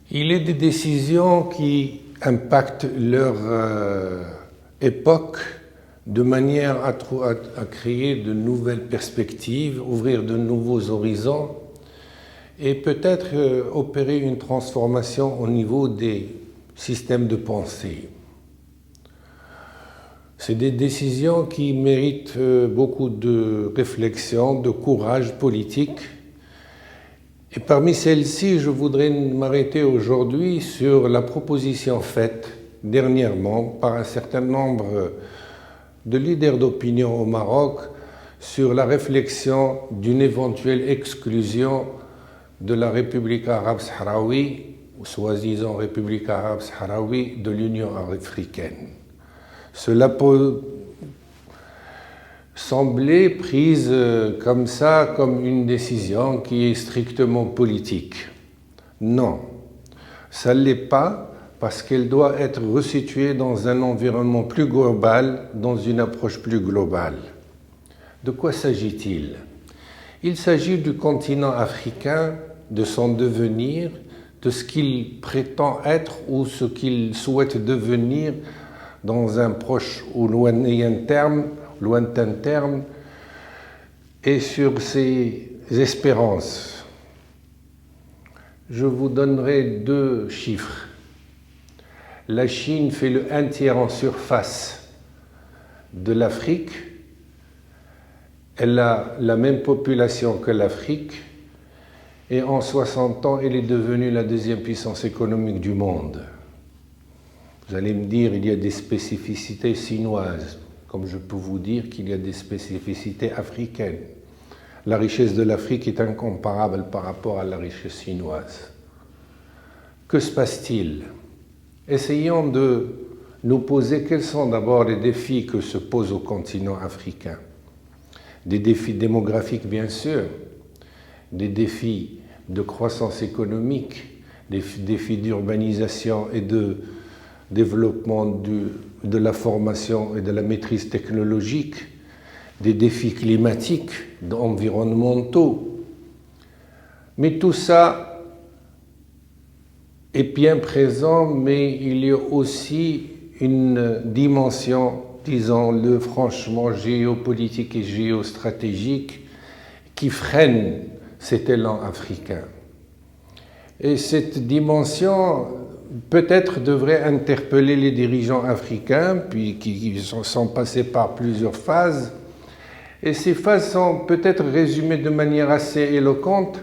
Il est des décisions qui impactent leur époque de manière à créer de nouvelles perspectives, ouvrir de nouveaux horizons et peut-être opérer une transformation au niveau des systèmes de pensée. C'est des décisions qui méritent beaucoup de réflexion, de courage politique. Et parmi celles-ci, je voudrais m'arrêter aujourd'hui sur la proposition faite dernièrement par un certain nombre de leaders d'opinion au Maroc sur la réflexion d'une éventuelle exclusion de la République arabe sahraoui, ou soi-disant République arabe sahraoui, de l'Union africaine. Cela peut sembler prise comme ça, comme une décision qui est strictement politique. Non, ça ne l'est pas parce qu'elle doit être resituée dans un environnement plus global, dans une approche plus globale. De quoi s'agit-il? Il s'agit du continent africain, de son devenir, de ce qu'il prétend être ou ce qu'il souhaite devenir dans un proche ou lointain terme, et sur ses espérances. Je vous donnerai 2 chiffres. La Chine fait le 1/3 en surface de l'Afrique. Elle a la même population que l'Afrique et en 60 ans, elle est devenue la 2e puissance économique du monde. Vous allez me dire, il y a des spécificités chinoises, comme je peux vous dire qu'il y a des spécificités africaines. La richesse de l'Afrique est incomparable par rapport à la richesse chinoise. Que se passe-t-il? Essayons de nous poser quels sont d'abord les défis que se posent au continent africain. Des défis démographiques, bien sûr, des défis de croissance économique, des défis d'urbanisation et de développement de la formation et de la maîtrise technologique, des défis climatiques, environnementaux. Mais tout ça est bien présent, mais il y a aussi une dimension, disons-le franchement, géopolitique et géostratégique qui freine cet élan africain. Et cette dimension peut-être devrait interpeller les dirigeants africains, puis qui sont passés par plusieurs phases. Et ces phases sont peut-être résumées de manière assez éloquente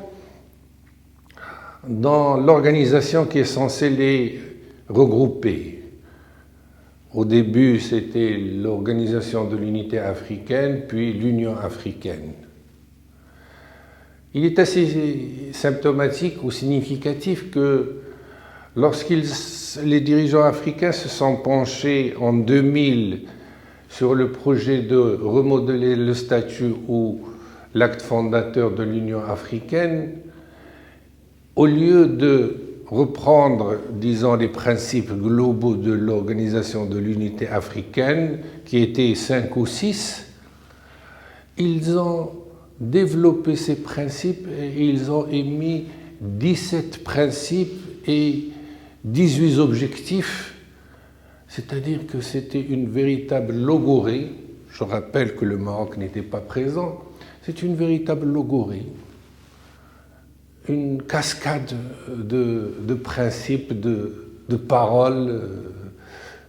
dans l'organisation qui est censée les regrouper. Au début, c'était l'Organisation de l'Unité africaine, puis l'Union africaine. Il est assez symptomatique ou significatif que les dirigeants africains se sont penchés en 2000 sur le projet de remodeler le statut ou l'acte fondateur de l'Union africaine, au lieu de reprendre, disons, les principes globaux de l'Organisation de l'Unité africaine, qui étaient 5 ou 6, ils ont développé ces principes et ils ont émis 17 principes et 18 objectifs, c'est-à-dire que c'était une véritable logorée. Je rappelle que le Maroc n'était pas présent. C'est une véritable logorée, une cascade de principes, de paroles,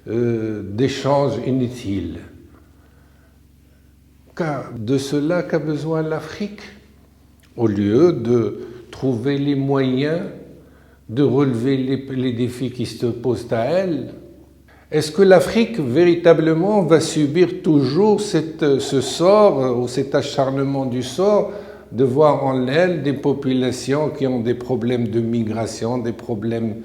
d'échanges inutiles. Car de cela qu'a besoin l'Afrique, au lieu de trouver les moyens de relever les défis qui se posent à elle. Est-ce que l'Afrique véritablement va subir toujours ce sort ou cet acharnement du sort de voir en elle des populations qui ont des problèmes de migration, des problèmes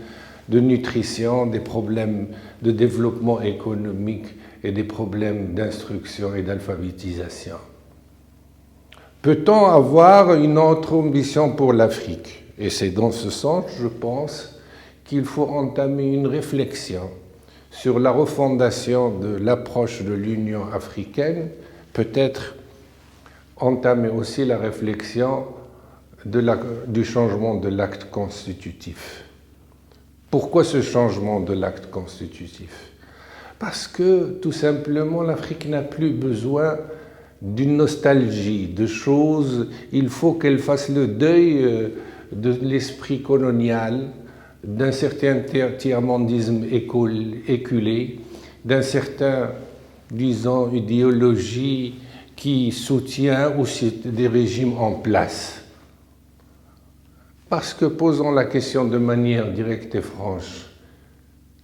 de nutrition, des problèmes de développement économique et des problèmes d'instruction et d'alphabétisation? Peut-on avoir une autre ambition pour l'Afrique? Et c'est dans ce sens, je pense, qu'il faut entamer une réflexion sur la refondation de l'approche de l'Union africaine, peut-être entamer aussi la réflexion du changement de l'acte constitutif. Pourquoi ce changement de l'acte constitutif? Parce que, tout simplement, l'Afrique n'a plus besoin d'une nostalgie, de choses. Il faut qu'elle fasse le deuil de l'esprit colonial, d'un certain tiers-mondisme éculé, d'un certain, disons, idéologie qui soutient aussi des régimes en place. Parce que, posons la question de manière directe et franche,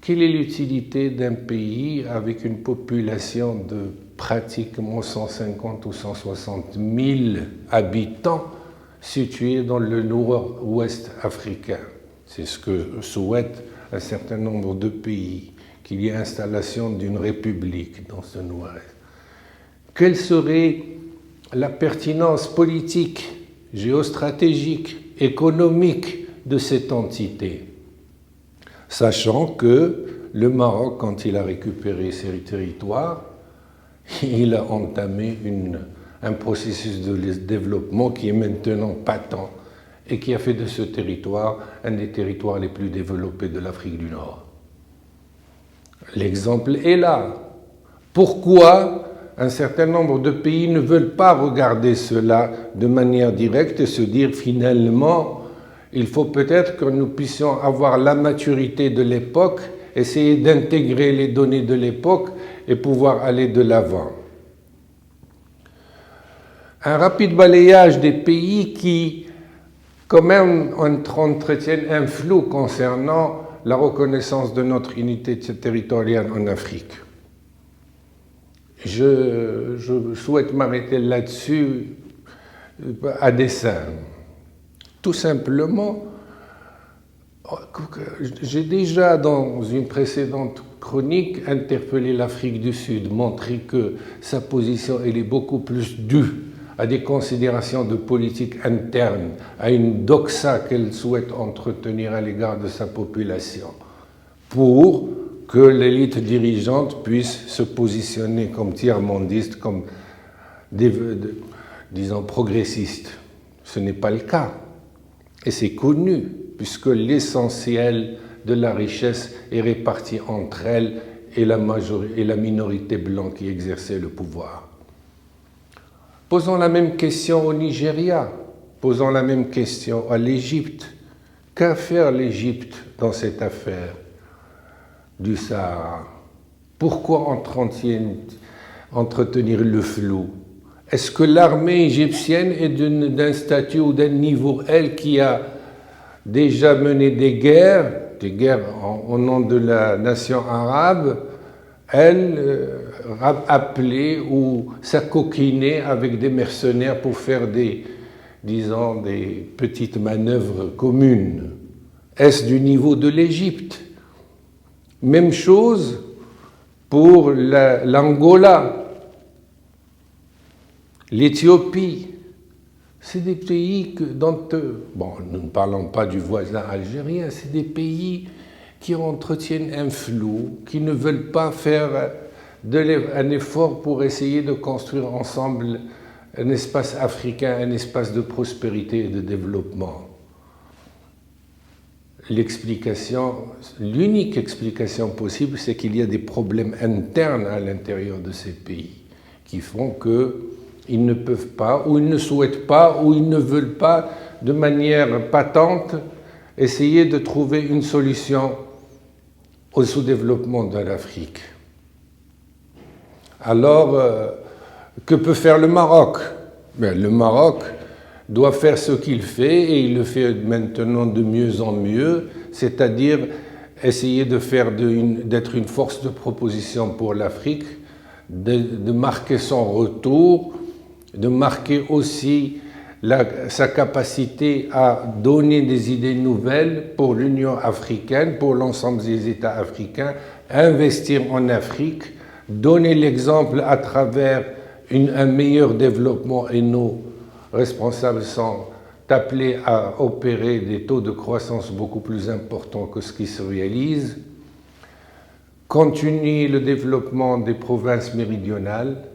quelle est l'utilité d'un pays avec une population de pratiquement 150 ou 160 000 habitants situés dans le nord-ouest africain? C'est ce que souhaitent un certain nombre de pays, qu'il y ait installation d'une république dans ce nord-ouest. Quelle serait la pertinence politique, géostratégique, économique de cette entité? Sachant que le Maroc, quand il a récupéré ses territoires, il a entamé un processus de développement qui est maintenant patent et qui a fait de ce territoire un des territoires les plus développés de l'Afrique du Nord. L'exemple est là. Pourquoi un certain nombre de pays ne veulent pas regarder cela de manière directe et se dire finalement, il faut peut-être que nous puissions avoir la maturité de l'époque, essayer d'intégrer les données de l'époque et pouvoir aller de l'avant. Un rapide balayage des pays qui, quand même, entretiennent un flou concernant la reconnaissance de notre unité territoriale en Afrique. Je souhaite m'arrêter là-dessus à dessein. Tout simplement, j'ai déjà dans une précédente chronique interpellé l'Afrique du Sud, montré que sa position elle est beaucoup plus due à des considérations de politique interne, à une doxa qu'elle souhaite entretenir à l'égard de sa population, pour que l'élite dirigeante puisse se positionner comme tiers-mondiste, comme, disons, progressiste. Ce n'est pas le cas. Et c'est connu, puisque l'essentiel de la richesse est réparti entre elles et la minorité blanche qui exerçait le pouvoir. Posons la même question au Nigeria, posons la même question à l'Égypte. Qu'a faire l'Égypte dans cette affaire du Sahara? Pourquoi entretenir le flou? Est-ce que l'armée égyptienne est d'un statut ou d'un niveau, elle qui a déjà mené des guerres au nom de la nation arabe, elle appelée ou s'acoquiner avec des mercenaires pour faire des petites manœuvres communes? Est-ce du niveau de l'Égypte? Même chose pour l'Angola, l'Éthiopie. C'est des pays dont, nous ne parlons pas du voisin algérien, c'est des pays qui entretiennent un flou, qui ne veulent pas faire un effort pour essayer de construire ensemble un espace africain, un espace de prospérité et de développement. L'unique explication possible, c'est qu'il y a des problèmes internes à l'intérieur de ces pays qui font qu'ils ne peuvent pas, ou ils ne souhaitent pas, ou ils ne veulent pas, de manière patente, essayer de trouver une solution au sous-développement de l'Afrique. Alors, que peut faire le Maroc? Le Maroc doit faire ce qu'il fait, et il le fait maintenant de mieux en mieux, c'est-à-dire essayer d'être une force de proposition pour l'Afrique, de marquer son retour, de marquer aussi sa capacité à donner des idées nouvelles pour l'Union africaine, pour l'ensemble des États africains, investir en Afrique, donner l'exemple à travers un meilleur développement, et nos responsables sont appelés à opérer des taux de croissance beaucoup plus importants que ce qui se réalise, continuer le développement des provinces méridionales,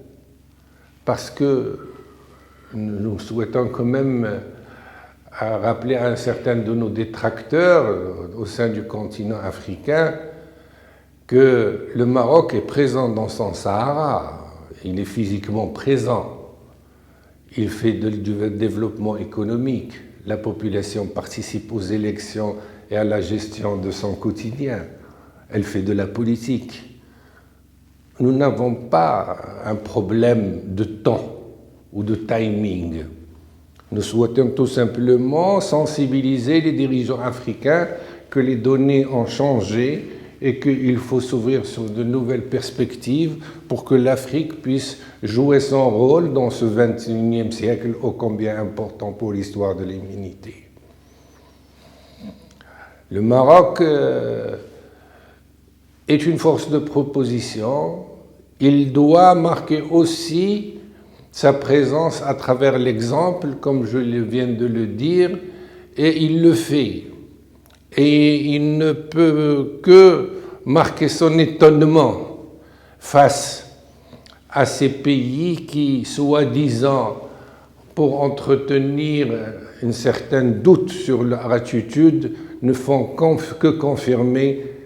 parce que nous souhaitons quand même rappeler à un certain de nos détracteurs au sein du continent africain que le Maroc est présent dans son Sahara, il est physiquement présent, il fait du développement économique, la population participe aux élections et à la gestion de son quotidien, elle fait de la politique. Nous n'avons pas un problème de temps ou de timing. Nous souhaitons tout simplement sensibiliser les dirigeants africains que les données ont changé et qu'il faut s'ouvrir sur de nouvelles perspectives pour que l'Afrique puisse jouer son rôle dans ce XXIe siècle ô combien important pour l'histoire de l'humanité. Le Maroc est une force de proposition. Il doit marquer aussi sa présence à travers l'exemple, comme je viens de le dire, et il le fait. Et il ne peut que marquer son étonnement face à ces pays qui, soi-disant, pour entretenir un certain doute sur leur attitude, ne font que confirmer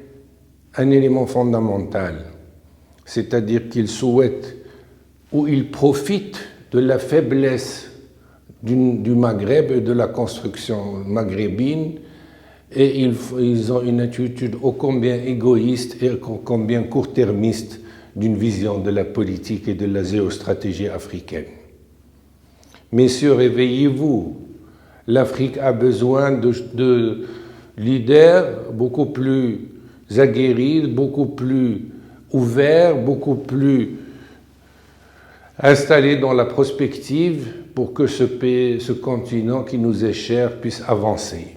un élément fondamental, c'est-à-dire qu'ils souhaitent ou ils profitent de la faiblesse du Maghreb et de la construction maghrébine, et ils ont une attitude ô combien égoïste et ô combien court-termiste d'une vision de la politique et de la géostratégie africaine. Messieurs, réveillez-vous. L'Afrique a besoin de leaders beaucoup plus aguerris, beaucoup plus ouverts, beaucoup plus installés dans la prospective pour que ce continent qui nous est cher puisse avancer.